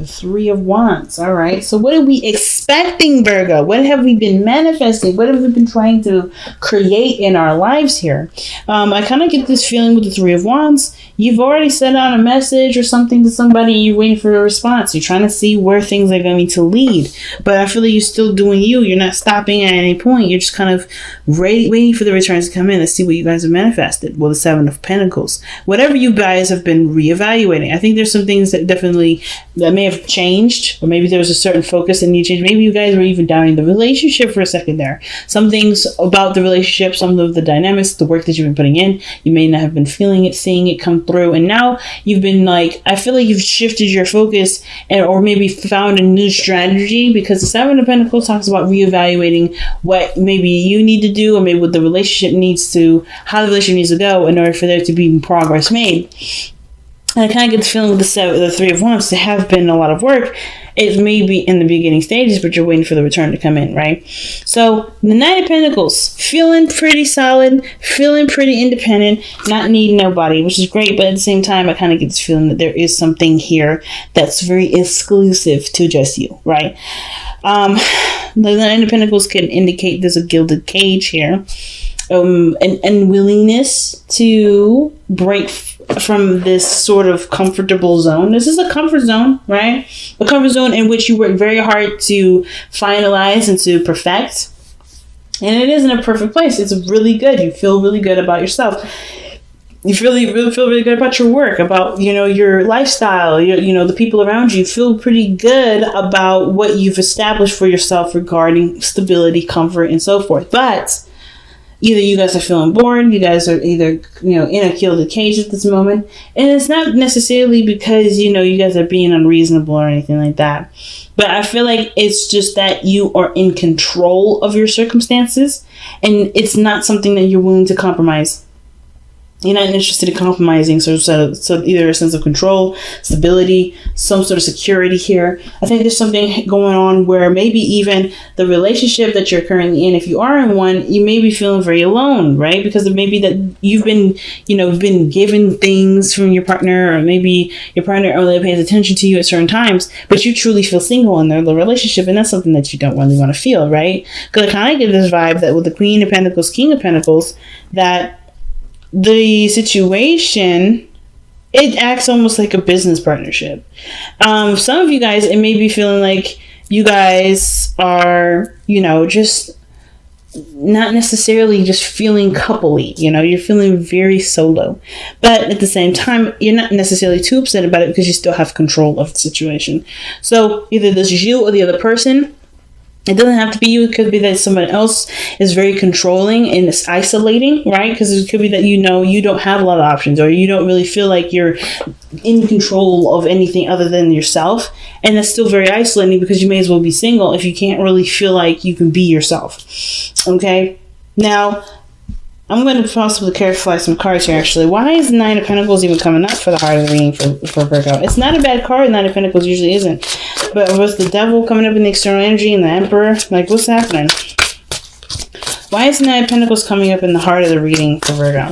the Three of Wands. All right. So what are we expecting, Virgo? What have we been manifesting? What have we been trying to create in our lives here? I kind of get this feeling with the Three of Wands. You've already sent out a message or something to somebody. You're waiting for a response. You're trying to see where things are going to lead. But I feel like you're still doing you. You're not stopping at any point. You're just kind of waiting for the returns to come in. Let's see what you guys have manifested. Well, the Seven of Pentacles. Whatever you guys have been reevaluating. I think there's some things that may have changed, or maybe there was a certain focus that needed to change. Maybe you guys were even doubting the relationship for a second there. Some things about the relationship, some of the dynamics, the work that you've been putting in, you may not have been feeling it, seeing it come through, and now you've been I feel like you've shifted your focus or maybe found a new strategy, because the Seven of Pentacles talks about reevaluating what maybe you need to do, or maybe what the relationship how the relationship needs to go in order for there to be progress made. And I kind of get the feeling with the Three of Wands, there have been a lot of work. It may be in the beginning stages, but you're waiting for the return to come in, right? So the Knight of Pentacles, feeling pretty solid, feeling pretty independent, not needing nobody, which is great. But at the same time, I kind of get this feeling that there is something here that's very exclusive to just you, right? The Knight of Pentacles can indicate there's a gilded cage here. An unwillingness to break from this sort of comfortable zone. This is a comfort zone, right? A comfort zone in which you work very hard to finalize and to perfect. And it isn't a perfect place. It's really good. You feel really good about yourself. You feel really good about your work, about, your lifestyle, the people around you. You feel pretty good about what you've established for yourself regarding stability, comfort, and so forth. But either you guys are feeling bored, you guys are either, in a gilded cage at this moment. And it's not necessarily because, you guys are being unreasonable or anything like that. But I feel like it's just that you are in control of your circumstances, and it's not something that you're willing to compromise. You're not interested in compromising, so either a sense of control, stability, some sort of security here. I think there's something going on where maybe even the relationship that you're currently in, if you are in one, you may be feeling very alone, right? Because it may be that you've been, been given things from your partner, or maybe your partner only pays attention to you at certain times, but you truly feel single in the relationship, and that's something that you don't really want to feel, right? Because I kind of get this vibe that with the Queen of Pentacles, King of Pentacles, that the situation, it acts almost like a business partnership. Some of you guys, it may be feeling like you guys are, just not necessarily just feeling coupley. You're feeling very solo. But at the same time, you're not necessarily too upset about it because you still have control of the situation. So either this is you or the other person. It doesn't have to be you. It could be that someone else is very controlling and is isolating, right? Because it could be that you don't have a lot of options, or you don't really feel like you're in control of anything other than yourself. And that's still very isolating, because you may as well be single if you can't really feel like you can be yourself. Okay? Now, I'm going to possibly clarify some cards here, actually. Why is the Nine of Pentacles even coming up for the heart of the reading for Virgo? It's not a bad card. Nine of Pentacles usually isn't. But was the Devil coming up in the external energy and the Emperor? What's happening? Why is the Nine of Pentacles coming up in the heart of the reading for Virgo?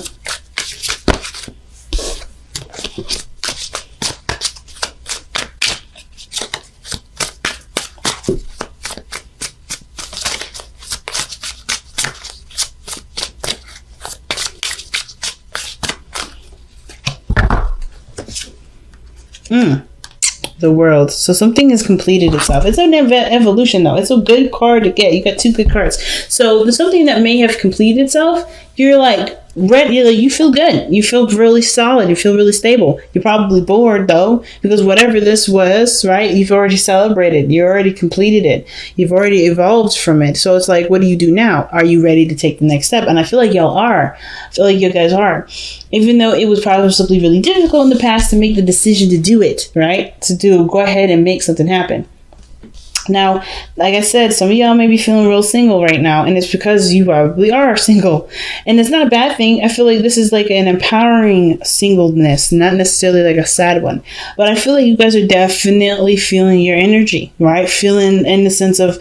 The World. So something has completed itself. It's an evolution, though. It's a good card to get. You got two good cards. So there's something that may have completed itself. You're ready. You feel good. You feel really solid. You feel really stable. You're probably bored, though, because whatever this was, right, you've already celebrated. You already completed it. You've already evolved from it. So it's what do you do now? Are you ready to take the next step? And I feel like y'all are. I feel like you guys are. Even though it was probably really difficult in the past to make the decision to do it, right? Go ahead and make something happen. Now, like I said, some of y'all may be feeling real single right now, and it's because you probably are single. And it's not a bad thing. I feel like this is an empowering singleness, not necessarily a sad one. But I feel like you guys are definitely feeling your energy, right? Feeling in the sense of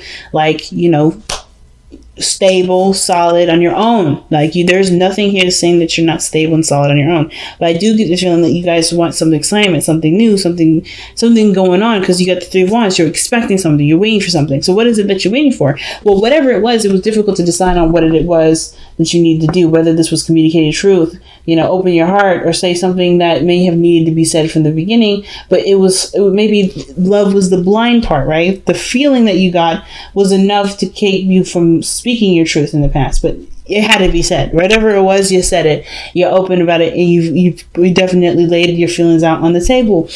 stable, solid on your own. Like there's nothing here saying that you're not stable and solid on your own. But I do get the feeling that you guys want some excitement, something new, something going on, because you got the Three of Wands. You're expecting something. You're waiting for something. So what is it that you're waiting for? Well, whatever it was difficult to decide on what it was that you need to do. Whether this was communicating truth, open your heart, or say something that may have needed to be said from the beginning. But maybe love was the blind part, right? The feeling that you got was enough to keep you from speaking your truth in the past, but it had to be said. Whatever it was, you said it. You're open about it, and you definitely laid your feelings out on the table.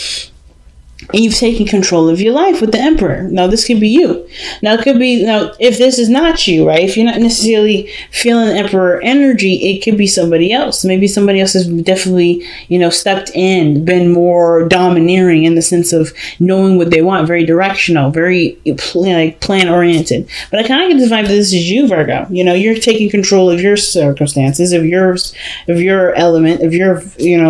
And you've taken control of your life with the Emperor. Now, this could be you. Now, if this is not you, right? If you're not necessarily feeling the Emperor energy, it could be somebody else. Maybe somebody else has definitely, stepped in, been more domineering in the sense of knowing what they want, very directional, very plan oriented. But I kind of get the vibe that this is you, Virgo. You're taking control of your circumstances, of your element, of your,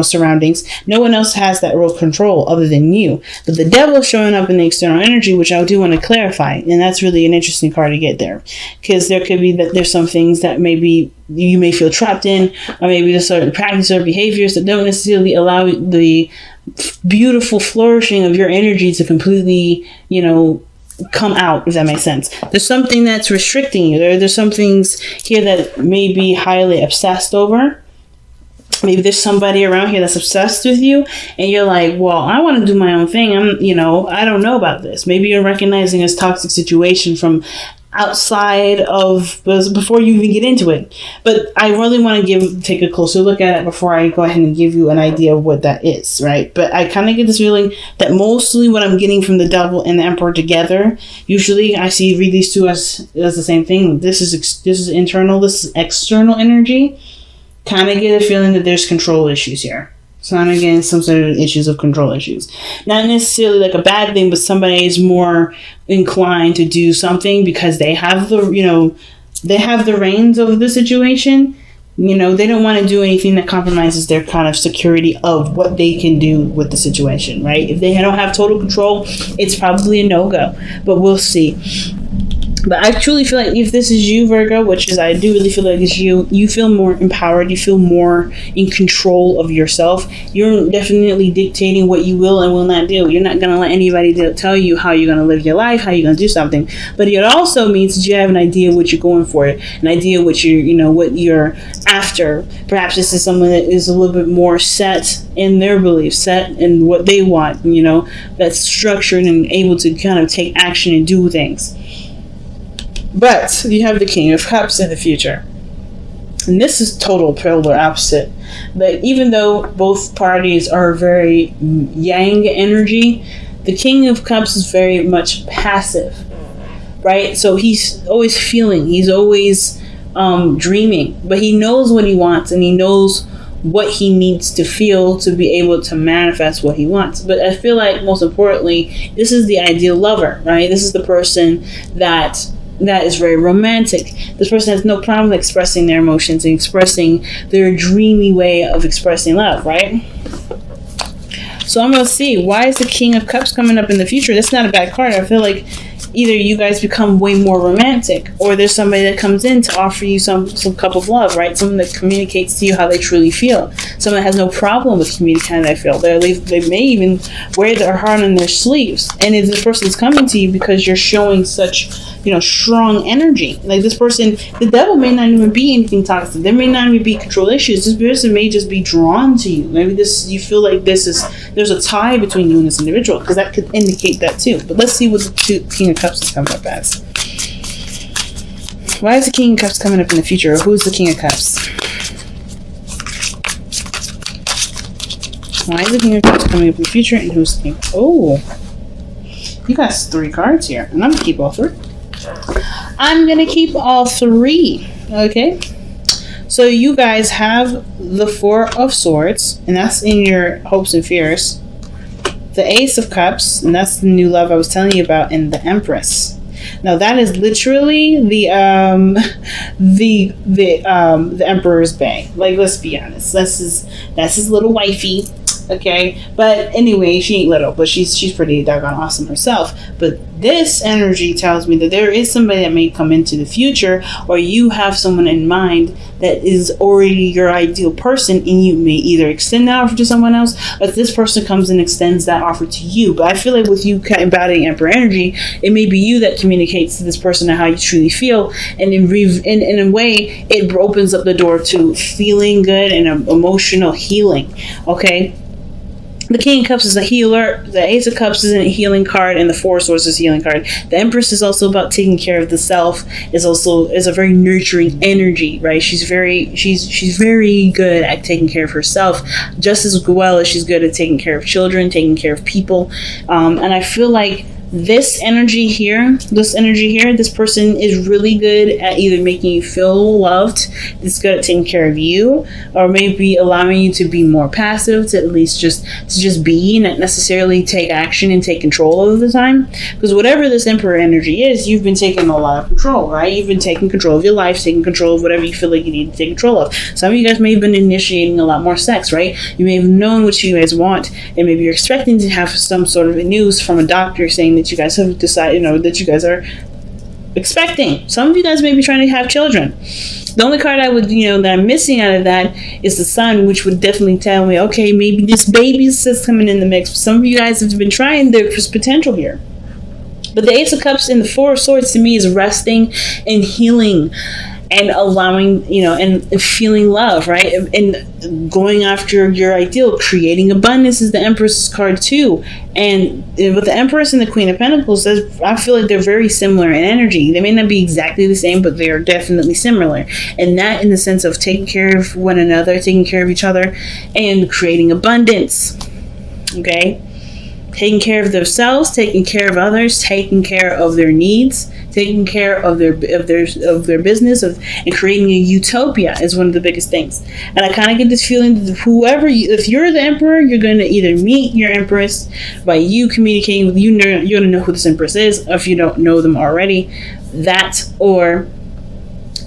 surroundings. No one else has that real control other than you. But the devil showing up in the external energy, which I do want to clarify, and that's really an interesting card to get there, because there could be that there's some things that maybe you may feel trapped in, or maybe there's certain practices or behaviors that don't necessarily allow the beautiful flourishing of your energy to completely, come out, if that makes sense. There's something that's restricting you. There's some things here that may be highly obsessed over. Maybe there's somebody around here that's obsessed with you, and you're like, well, I want to do my own thing. I don't know about this. Maybe you're recognizing this toxic situation from outside of, before you even get into it. But I really want to take a closer look at it before I go ahead and give you an idea of what that is, right? But I kind of get this feeling that mostly what I'm getting from the devil and the Emperor together, usually I read these two as the same thing. This is internal, this is external energy. Kind of get a feeling that there's control issues here. So I'm getting some sort of issues of control issues. Not necessarily like a bad thing, but somebody is more inclined to do something because they have the reins over the situation. They don't want to do anything that compromises their kind of security of what they can do with the situation, right? If they don't have total control, it's probably a no-go. But we'll see. But I truly feel like if this is you, Virgo, which is, I do really feel like it's you feel more empowered. You feel more in control of yourself. You're definitely dictating what you will and will not do. You're not going to let anybody tell you how you're going to live your life, how you're going to do something. But it also means that you have an idea what you're going for, an idea what what you're after. Perhaps this is someone that is a little bit more set in their beliefs, set in what they want, that's structured and able to kind of take action and do things. But you have the King of Cups in the future. And this is total polar opposite. But even though both parties are very yang energy, the King of Cups is very much passive, right? So he's always feeling, he's always dreaming, but he knows what he wants and he knows what he needs to feel to be able to manifest what he wants. But I feel like most importantly, this is the ideal lover, right? This is the person that is very romantic. This person has no problem expressing their emotions and expressing their dreamy way of expressing love, right? So I'm going to see, why is the King of Cups coming up in the future? That's not a bad card. I feel like either you guys become way more romantic, or there's somebody that comes in to offer you some cup of love, right? Someone that communicates to you how they truly feel. Someone that has no problem with communicating how they feel. They may even wear their heart on their sleeves. And if this person's coming to you because you're showing such, strong energy. Like this person, the devil may not even be anything toxic. There may not even be control issues. This person may just be drawn to you. Maybe you feel like there's a tie between you and this individual, because that could indicate that too. But let's see what the King of Cups is coming up as. Why is the King of Cups coming up in the future? Or who's the King of Cups? Why is the King of Cups coming up in the future, and who's the King? Oh, you got 3 cards here, and I'm gonna keep all 3. I'm gonna keep all 3. Okay. So you guys have the 4 of Swords, and that's in your hopes and fears. The Ace of Cups, and that's the new love I was telling you about, and the Empress. Now that is literally the Emperor's Bay. Like, let's be honest. That's his little wifey. Yes, okay. But anyway, she ain't little, but she's pretty doggone awesome herself. But this energy tells me that there is somebody that may come into the future, or you have someone in mind that is already your ideal person, and you may either extend that offer to someone else, or this person comes and extends that offer to you. But I feel like with you embodying Emperor energy, it may be you that communicates to this person how you truly feel, and in a way, it opens up the door to feeling good and emotional healing. Okay. The King of Cups is a healer. The Ace of Cups is a healing card, and the Four of Swords is a healing card. The Empress is also about taking care of the self. Is a very nurturing energy, right? She's very good at taking care of herself, just as well as she's good at taking care of children, taking care of people. And I feel like this energy here, this person is really good at either making you feel loved, it's good at taking care of you, or maybe allowing you to be more passive, to at least just be, not necessarily take action and take control all of the time. Because whatever this Emperor energy is, you've been taking a lot of control, right? You've been taking control of your life, taking control of whatever you feel like you need to take control of. Some of you guys may have been initiating a lot more sex, right? You may have known what you guys want, and maybe you're expecting to have some sort of news from a doctor saying that you guys have decided, that you guys are expecting. Some of you guys may be trying to have children. The only card I would, that I'm missing out of that is the Sun, which would definitely tell me, okay, maybe this baby's just coming in the mix. Some of you guys have been trying, there's potential here. But the Ace of Cups and the Four of Swords to me is resting and healing, and allowing, and feeling love, right? And going after your ideal, creating abundance is the Empress card too. And with the Empress and the Queen of Pentacles, I feel like they're very similar in energy. They may not be exactly the same, but they are definitely similar. And that in the sense of taking care of one another, taking care of each other, and creating abundance. Okay? Taking care of themselves, taking care of others, taking care of their needs, taking care of their business, and creating a utopia is one of the biggest things. And I kind of get this feeling that if you're the Emperor, you're going to either meet your Empress by you communicating with you're going to know who this Empress is, if you don't know them already. That, or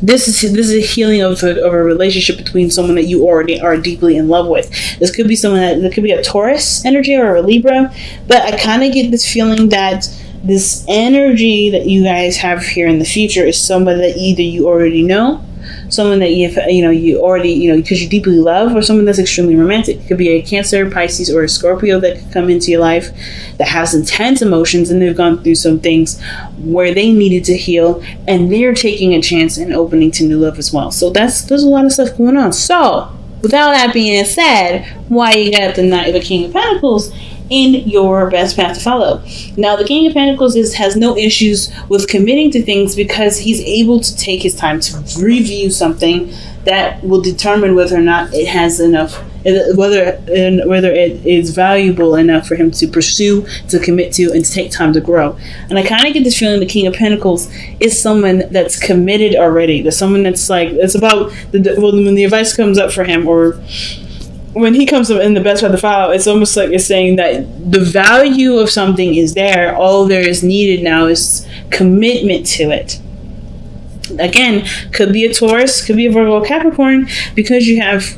this is a healing of a relationship between someone that you already are deeply in love with. This could be someone that could be a Taurus energy or a Libra, but I kind of get this feeling that this energy that you guys have here in the future is someone that either you already know, someone that you already because you deeply love, or someone that's extremely romantic. It could be a Cancer, Pisces, or a Scorpio that could come into your life that has intense emotions, and they've gone through some things where they needed to heal, and they're taking a chance and opening to new love as well. So there's a lot of stuff going on. So without that being said, why you got the King of Pentacles in your best path to follow. Now, the King of Pentacles has no issues with committing to things because he's able to take his time to review something that will determine whether or not it has enough, whether it is valuable enough for him to pursue, to commit to, and to take time to grow. And I kind of get this feeling the King of Pentacles is someone that's committed already. There's someone that's like, it's about when the advice comes up for him, or when he comes up in the best path to follow, it's almost like it's saying that the value of something is there. All there is needed now is commitment to it. Again, could be a Taurus, could be a Virgo, Capricorn, because you have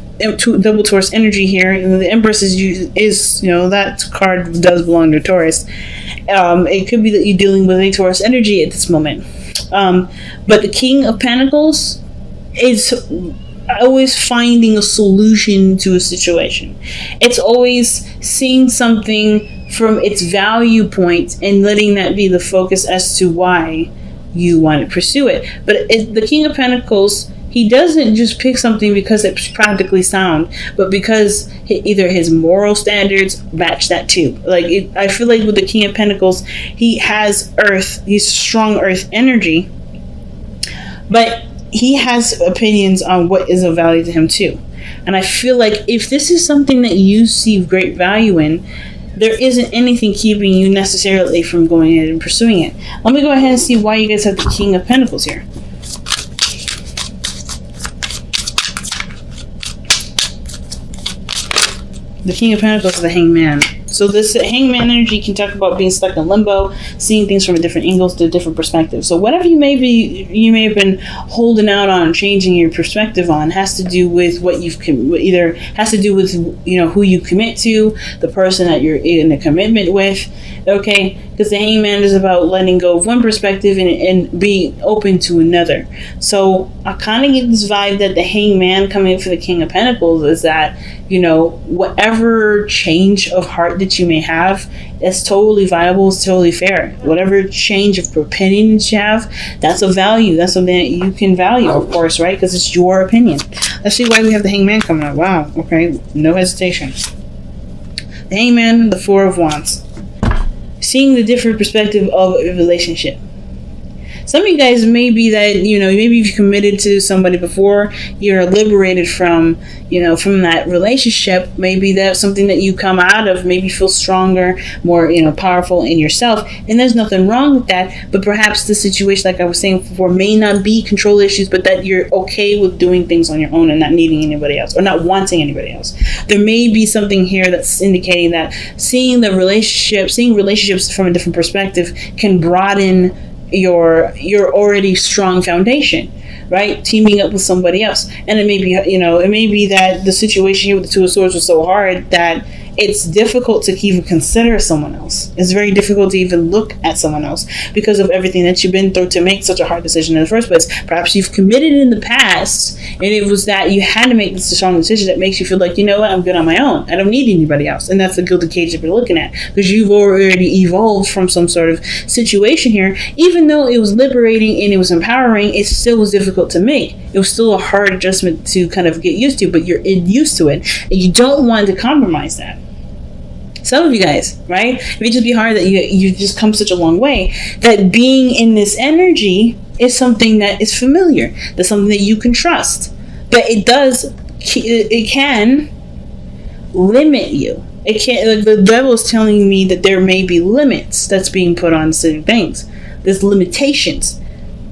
double Taurus energy here. And the Empress is that card does belong to Taurus. It could be that you're dealing with a Taurus energy at this moment. But the King of Pentacles is always finding a solution to a situation. It's always seeing something from its value point and letting that be the focus as to why you want to pursue it. But the King of Pentacles, he doesn't just pick something because it's practically sound, but because either his moral standards match that too. I feel like with the King of Pentacles, he has earth, he's strong earth energy, but he has opinions on what is of value to him too. And I feel like if this is something that you see great value in, there isn't anything keeping you necessarily from going ahead and pursuing it. Let me go ahead and see why you guys have the King of Pentacles here. The King of Pentacles is the Hanged Man. So this hangman energy can talk about being stuck in limbo, seeing things from a different angles to a different perspective. So whatever you may have been holding out on, changing your perspective on, has to do with what you've either has to do with who you commit to, the person that you're in a commitment with. Okay, because the hangman is about letting go of one perspective and being open to another. So I kind of get this vibe that the hangman coming for the King of Pentacles is that, whatever change of heart that you may have, it's totally viable, it's totally fair. Whatever change of opinion that you have, that's a value. That's something that you can value, of course, right? Because it's your opinion. Let's see why we have the hangman coming up. Wow, okay, no hesitation. The hangman, the Four of Wands. Seeing the different perspective of a relationship. Some of you guys may be that, maybe you've committed to somebody before, you're liberated from that relationship. Maybe that's something that you come out of, maybe feel stronger, more, powerful in yourself. And there's nothing wrong with that. But perhaps the situation, like I was saying before, may not be control issues, but that you're okay with doing things on your own and not needing anybody else or not wanting anybody else. There may be something here that's indicating that seeing relationships from a different perspective can broaden your already strong foundation, right? Teaming up with somebody else. And it may be that the situation here with the Two of Swords was so hard that it's difficult to even consider someone else. It's very difficult to even look at someone else because of everything that you've been through to make such a hard decision in the first place. Perhaps you've committed in the past and it was that you had to make this strong decision that makes you feel like, I'm good on my own. I don't need anybody else. And that's the gilded cage that you're looking at, because you've already evolved from some sort of situation here. Even though it was liberating and it was empowering, it still was difficult to make. It was still a hard adjustment to kind of get used to, but you're used to it and you don't want to compromise that. Some of you guys, right? It may just be hard that you just come such a long way that being in this energy is something that is familiar. That's something that you can trust. But it can limit you. It can't. The devil is telling me that there may be limits that's being put on certain things. There's limitations.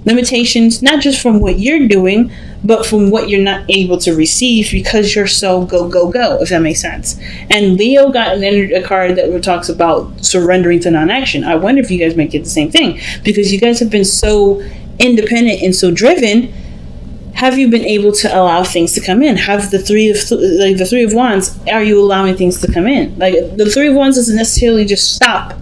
Limitations, not just from what you're doing, but from what you're not able to receive because you're so go, go, go, if that makes sense. And Leo got a card that talks about surrendering to non-action. I wonder if you guys might get the same thing, because you guys have been so independent and so driven. Have you been able to allow things to come in? Have the Three of Wands, are you allowing things to come in? Like the Three of Wands doesn't necessarily just stop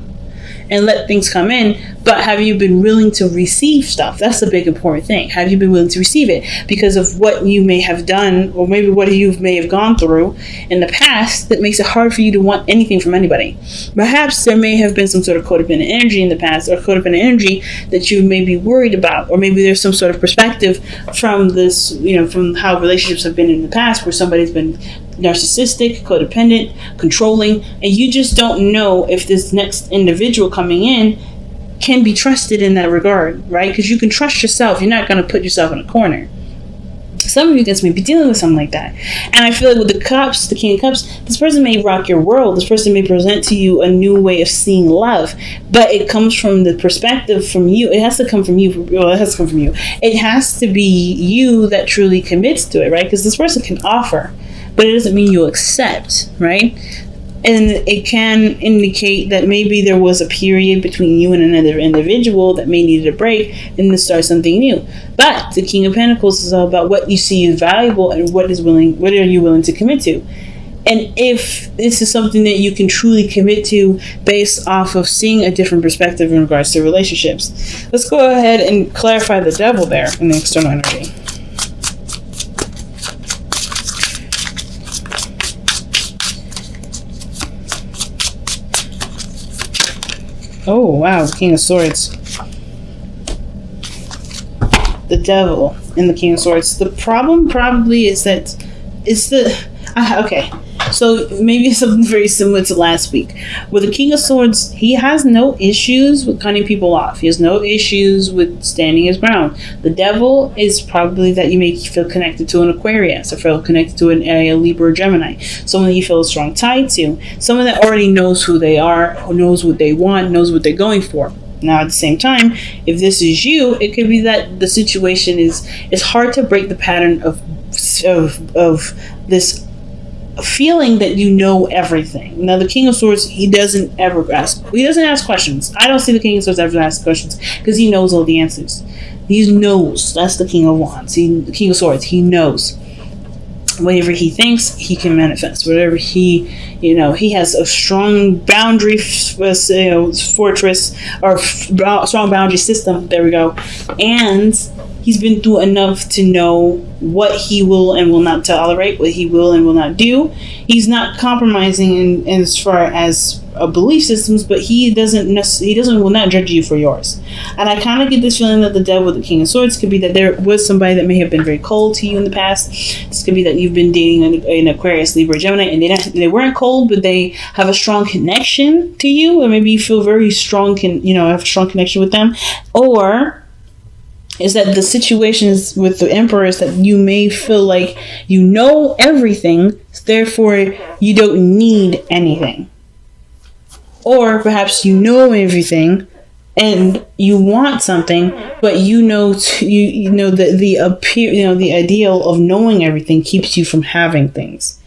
and let things come in, but have you been willing to receive stuff? That's the big important thing. Have you been willing to receive it because of what you may have done, or maybe what you may have gone through in the past that makes it hard for you to want anything from anybody? Perhaps there may have been some sort of codependent energy in the past, or codependent energy that you may be worried about, or maybe there's some sort of perspective from this, from how relationships have been in the past where somebody's been narcissistic, codependent, controlling, and you just don't know if this next individual coming in can be trusted in that regard, right? Because you can trust yourself. You're not going to put yourself in a corner. Some of you guys may be dealing with something like that. And I feel like with the Cups, the King of Cups, this person may rock your world. This person may present to you a new way of seeing love, but it comes from the perspective from you. It has to come from you. Well, it has to come from you. It has to be you that truly commits to it, right? Because this person can offer, but it doesn't mean you'll accept, right? And it can indicate that maybe there was a period between you and another individual that may need a break and to start something new. But the King of Pentacles is all about what you see is valuable and what are you willing to commit to. And if this is something that you can truly commit to based off of seeing a different perspective in regards to relationships. Let's go ahead and clarify the devil there in the external energy. Oh, wow, the King of Swords. The devil and the King of Swords. The problem probably is that it's the... okay, so maybe it's something very similar to last week. With the King of Swords, he has no issues with cutting people off. He has no issues with standing his ground. The devil is probably that you may feel connected to an Aquarius, or feel connected to a Libra or Gemini. Someone that you feel a strong tie to. Someone that already knows who they are, who knows what they want, knows what they're going for. Now, at the same time, if this is you, it could be that the situation is, it's hard to break the pattern of this feeling that you know everything. Now, the King of Swords, he doesn't ask questions. I don't see the King of Swords ever ask questions because he knows all the answers. He knows. That's the King of Wands. The King of Swords, he knows. Whatever he thinks, he can manifest. Whatever he has a strong boundary fortress or strong boundary system. There we go. And he's been through enough to know what he will and will not tolerate, what he will and will not do. He's not compromising in as far as belief systems, but he will not judge you for yours. And I kind of get this feeling that the Devil with the King of Swords could be that there was somebody that may have been very cold to you in the past. This could be that you've been dating an Aquarius, Libra, Gemini, and they weren't cold, but they have a strong connection to you, or maybe you feel very strong, have a strong connection with them, or is that the situations with the Emperors that you may feel like you know everything, therefore you don't need anything. Or perhaps you know everything and you want something, but the ideal of knowing everything keeps you from having things.